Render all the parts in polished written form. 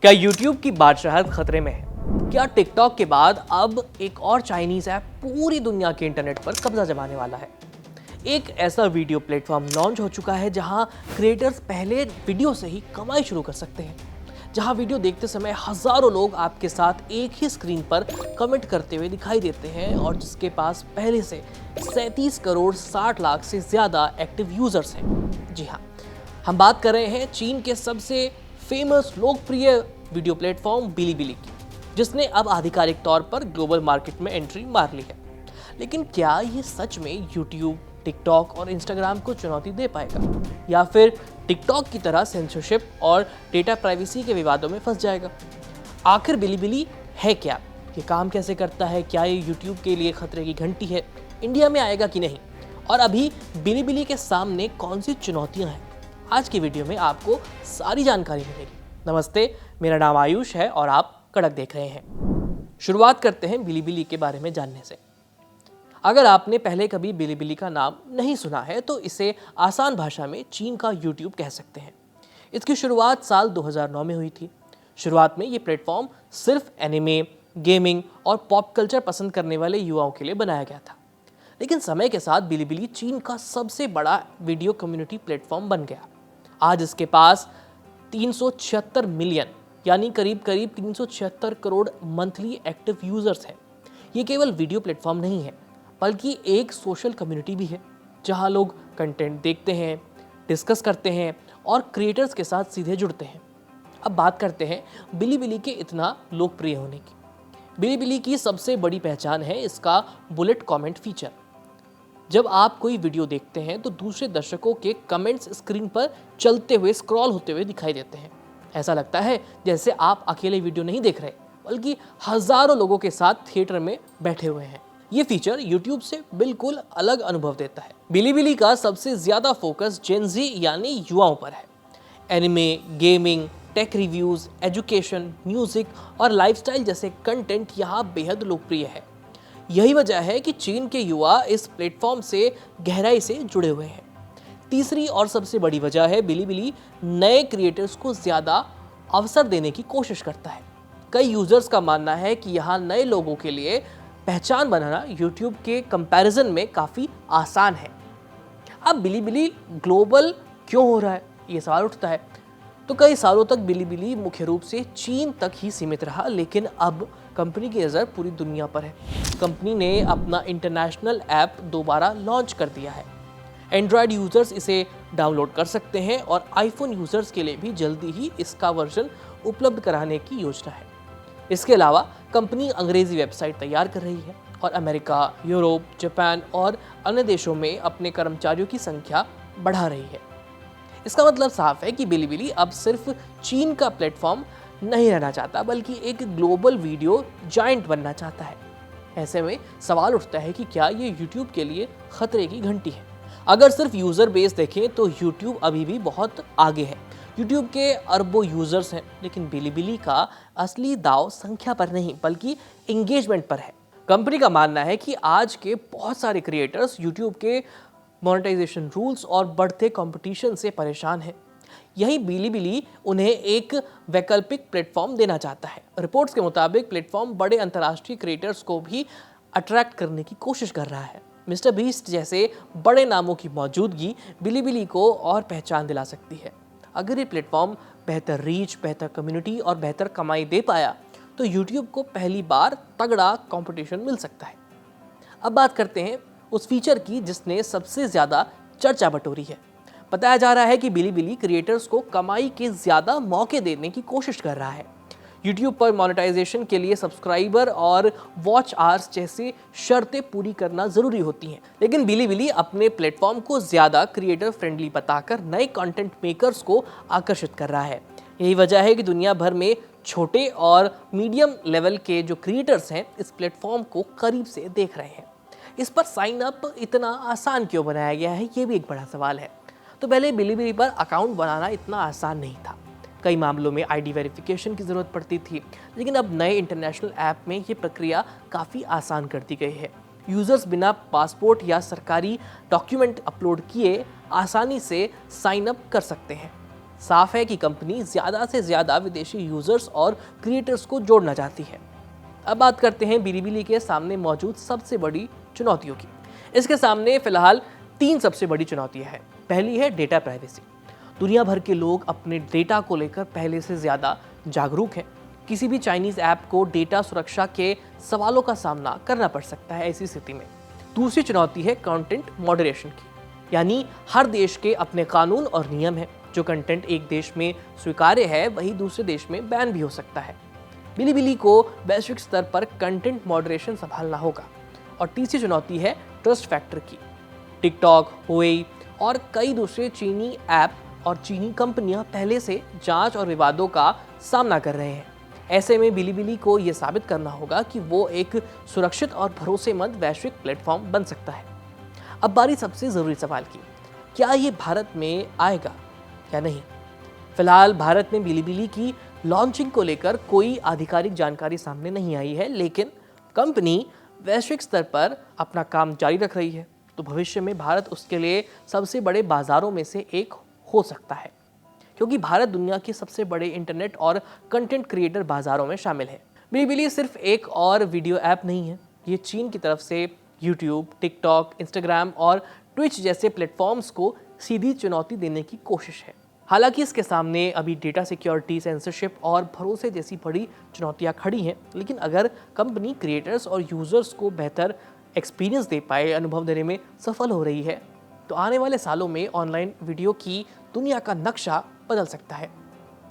क्या YouTube की बादशाहत खतरे में है? क्या टिकटॉक के बाद अब एक और चाइनीज ऐप पूरी दुनिया के इंटरनेट पर कब्जा जमाने वाला है? एक ऐसा वीडियो प्लेटफॉर्म लॉन्च हो चुका है जहां क्रिएटर्स पहले वीडियो से ही कमाई शुरू कर सकते हैं, जहां वीडियो देखते समय हजारों लोग आपके साथ एक ही स्क्रीन पर कमेंट करते हुए दिखाई देते हैं और जिसके पास पहले से 37 करोड़ 60 लाख से ज्यादा एक्टिव यूजर्स हैं। जी हाँ, हम बात कर रहे हैं चीन के सबसे फेमस लोकप्रिय वीडियो प्लेटफॉर्म बिलीबिली की, जिसने अब आधिकारिक तौर पर ग्लोबल मार्केट में एंट्री मार ली है। लेकिन क्या ये सच में यूट्यूब, टिकटॉक और इंस्टाग्राम को चुनौती दे पाएगा, या फिर टिकटॉक की तरह सेंसरशिप और डेटा प्राइवेसी के विवादों में फंस जाएगा? आखिर बिलीबिली है क्या, ये काम कैसे करता है, क्या ये यूट्यूब के लिए खतरे की घंटी है, इंडिया में आएगा कि नहीं, और अभी बिलीबिली के सामने कौन सी चुनौतियां हैं? आज की वीडियो में आपको सारी जानकारी मिलेगी। नमस्ते, मेरा नाम आयुष है और आप कड़क देख रहे हैं। शुरुआत करते हैं बिलीबिली के बारे में जानने से। अगर आपने पहले कभी बिलीबिली का नाम नहीं सुना है तो इसे आसान भाषा में चीन का यूट्यूब कह सकते हैं। इसकी शुरुआत साल 2009 में हुई थी। शुरुआत में ये प्लेटफॉर्म सिर्फ एनिमे, गेमिंग और पॉप कल्चर पसंद करने वाले युवाओं के लिए बनाया गया था। लेकिन समय के साथ बिलीबिली चीन का सबसे बड़ा वीडियो कम्युनिटी प्लेटफॉर्म बन गया। आज इसके पास 376 मिलियन यानी करीब 376 करोड़ मंथली एक्टिव यूजर्स हैं। ये केवल वीडियो प्लेटफॉर्म नहीं है, बल्कि एक सोशल कम्युनिटी भी है, जहां लोग कंटेंट देखते हैं, डिस्कस करते हैं और क्रिएटर्स के साथ सीधे जुड़ते हैं। अब बात करते हैं बिलीबिली के इतना लोकप्रिय होने की। बिलीबिली की सबसे बड़ी पहचान है इसका बुलेट कमेंट फीचर। जब आप कोई वीडियो देखते हैं तो दूसरे दर्शकों के कमेंट्स स्क्रीन पर चलते हुए, स्क्रॉल होते हुए दिखाई देते हैं। ऐसा लगता है जैसे आप अकेले वीडियो नहीं देख रहे, बल्कि हजारों लोगों के साथ थिएटर में बैठे हुए हैं। ये फीचर YouTube से बिल्कुल अलग अनुभव देता है। बिलीबिली का सबसे ज्यादा फोकस जेन ज़ी यानी युवाओं पर है। Anime, gaming, tech reviews, education, music और लाइफस्टाइल जैसे कंटेंट यहाँ बेहद लोकप्रिय है। यही वजह है कि चीन के युवा इस प्लेटफॉर्म से गहराई से जुड़े हुए हैं। तीसरी और सबसे बड़ी वजह है बिलीबिली नए क्रिएटर्स को ज्यादा अवसर देने की कोशिश करता है। कई यूजर्स का मानना है कि यहाँ नए लोगों के लिए पहचान बनाना यूट्यूब के कंपैरिजन में काफी आसान है। अब बिलीबिली ग्लोबल क्यों हो रहा है, ये सवाल उठता है। तो कई सालों तक बिलीबिली मुख्य रूप से चीन तक ही सीमित रहा, लेकिन अब कंपनी की नज़र पूरी दुनिया पर है। कंपनी ने अपना इंटरनेशनल ऐप दोबारा लॉन्च कर दिया है। एंड्रॉयड यूजर्स इसे डाउनलोड कर सकते हैं और आईफोन यूजर्स के लिए भी जल्दी ही इसका वर्जन उपलब्ध कराने की योजना है। इसके अलावा कंपनी अंग्रेजी वेबसाइट तैयार कर रही है और अमेरिका, यूरोप, जापान और अन्य देशों में अपने कर्मचारियों की संख्या बढ़ा रही है। इसका मतलब साफ है कि बिलीबिली अब सिर्फ चीन का प्लेटफॉर्म नहीं रहना चाहता, बल्कि एक ग्लोबल वीडियो जायंट बनना चाहता है। ऐसे में सवाल उठता है कि क्या ये यूट्यूब के लिए खतरे की घंटी है? अगर सिर्फ यूजर बेस देखें तो यूट्यूब अभी भी बहुत आगे है। यूट्यूब के अरबों यूजर्स हैं, लेकिन बिलीबिली का असली दांव संख्या पर नहीं, बल्कि एंगेजमेंट पर है। कंपनी का मानना है कि आज के बहुत सारे क्रिएटर्स यूट्यूब के मोनेटाइजेशन रूल्स और बढ़ते कंपटीशन से परेशान हैं। यही बिलीबिली उन्हें एक वैकल्पिक प्लेटफॉर्म देना चाहता है। रिपोर्ट्स के मुताबिक प्लेटफॉर्म बड़े अंतर्राष्ट्रीय क्रिएटर्स को भी अट्रैक्ट करने की कोशिश कर रहा है। मिस्टर बीस्ट जैसे बड़े नामों की मौजूदगी बिलीबिली को और पहचान दिला सकती है। अगर ये प्लेटफॉर्म बेहतर रीच, बेहतर कम्युनिटी और बेहतर कमाई दे पाया तो यूट्यूब को पहली बार तगड़ा कंपटीशन मिल सकता है। अब बात करते हैं उस फीचर की जिसने सबसे ज्यादा चर्चा बटोरी है। बताया जा रहा है कि बिलीबिली क्रिएटर्स को कमाई के ज्यादा मौके देने की कोशिश कर रहा है। यूट्यूब पर मोनेटाइजेशन के लिए सब्सक्राइबर और वॉच आवर्स जैसी शर्तें पूरी करना जरूरी होती हैं, लेकिन बिलीबिली अपने प्लेटफॉर्म को ज्यादा क्रिएटर फ्रेंडली बताकर नए कंटेंट मेकर्स को आकर्षित कर रहा है। यही वजह है कि दुनिया भर में छोटे और मीडियम लेवल के जो क्रिएटर्स हैं इस प्लेटफॉर्म को करीब से देख रहे हैं। इस पर साइन अप इतना आसान क्यों बनाया गया है, ये भी एक बड़ा सवाल है। तो पहले बिलीबिली पर अकाउंट बनाना इतना आसान नहीं था। कई मामलों में आईडी वेरिफिकेशन की ज़रूरत पड़ती थी, लेकिन अब नए इंटरनेशनल ऐप में ये प्रक्रिया काफ़ी आसान कर दी गई है। यूज़र्स बिना पासपोर्ट या सरकारी डॉक्यूमेंट अपलोड किए आसानी से साइन अप कर सकते हैं। साफ है कि कंपनी ज़्यादा से ज़्यादा विदेशी यूजर्स और क्रिएटर्स को जोड़ना चाहती है। अब बात करते हैं बिलिबिली के सामने मौजूद सबसे बड़ी चुनौतियों की। इसके सामने फिलहाल 3 सबसे बड़ी चुनौतियां हैं। पहली है डेटा प्राइवेसी। दुनिया भर के लोग अपने डेटा को लेकर पहले से ज़्यादा जागरूक हैं। किसी भी चाइनीज़ ऐप को डेटा सुरक्षा के सवालों का सामना करना पड़ सकता है ऐसी स्थिति में। दूसरी चुनौती है कंटेंट मॉडरेशन की, यानी हर देश के अपने कानून और नियम हैं। जो कंटेंट एक देश में स्वीकार्य है वही दूसरे देश में बैन भी हो सकता है। बिलिबिली को वैश्विक स्तर पर कंटेंट मॉडरेशन संभालना होगा। और तीसरी चुनौती है ट्रस्ट फैक्टर की। टिकटॉक, हुवेई और कई दूसरे चीनी ऐप और चीनी कंपनियां पहले से जांच और विवादों का सामना कर रहे हैं। ऐसे में बिलिबिली को यह साबित करना होगा कि वो एक सुरक्षित और भरोसेमंद वैश्विक प्लेटफॉर्म बन सकता है। अब बारी सबसे ज़रूरी सवाल की, क्या ये भारत में आएगा या नहीं? फिलहाल भारत में बिलिबिली की लॉन्चिंग को लेकर कोई आधिकारिक जानकारी सामने नहीं आई है, लेकिन कंपनी वैश्विक स्तर पर अपना काम जारी रख रही है। तो भविष्य में भारत उसके लिए सबसे बड़े बाजारों में से एक हो सकता है, क्योंकि भारत दुनिया के सबसे बड़े इंटरनेट और कंटेंट क्रिएटर बाजारों में शामिल है। बिलिबिली सिर्फ एक और वीडियो ऐप नहीं है, ये चीन की तरफ से यूट्यूब, टिकटॉक, इंस्टाग्राम और ट्विच जैसे प्लेटफॉर्म्स को सीधी चुनौती देने की कोशिश है। हालांकि इसके सामने अभी डेटा सिक्योरिटी, सेंसरशिप और भरोसे जैसी बड़ी चुनौतियां खड़ी हैं, लेकिन अगर कंपनी क्रिएटर्स और यूजर्स को बेहतर एक्सपीरियंस दे पाए, अनुभव देने में सफल हो रही है, तो आने वाले सालों में ऑनलाइन वीडियो की दुनिया का नक्शा बदल सकता है।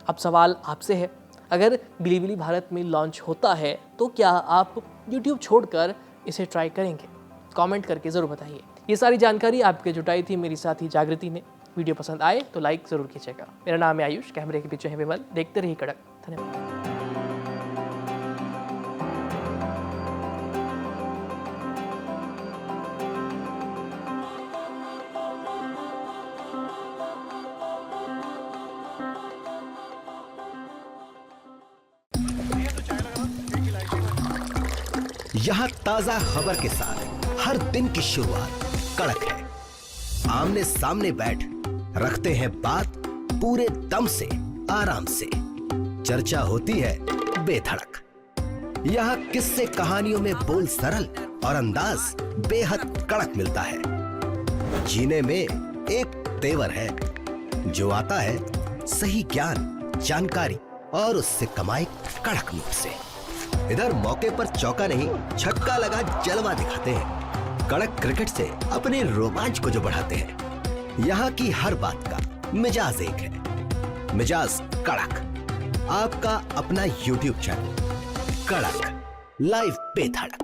अब सवाल आपसे है, अगर बिलिबिली भारत में लॉन्च होता है तो क्या आप YouTube छोड़कर इसे ट्राई करेंगे? कमेंट करके ज़रूर बताइए। ये सारी जानकारी आपके जुटाई थी मेरी साथी जागृति ने। वीडियो पसंद आए तो लाइक ज़रूर कीजिएगा। मेरा नाम है आयुष, कैमरे के पीछे है विमल। देखते रहिए कड़क। धन्यवाद। यहाँ ताजा खबर के साथ हर दिन की शुरुआत कड़क है। आमने सामने बैठ रखते हैं बात पूरे दम से, आराम से। चर्चा होती है बेधड़क। यहाँ किस्से कहानियों में बोल सरल और अंदाज बेहद कड़क मिलता है। जीने में एक तेवर है जो आता है सही ज्ञान, जानकारी और उससे कमाए कड़क नोट से। इधर मौके पर चौका नहीं, छक्का लगा जलवा दिखाते हैं। कड़क क्रिकेट से अपने रोमांच को जो बढ़ाते हैं। यहाँ की हर बात का मिजाज एक है, मिजाज कड़क। आपका अपना YouTube चैनल कड़क, लाइव बेधड़क।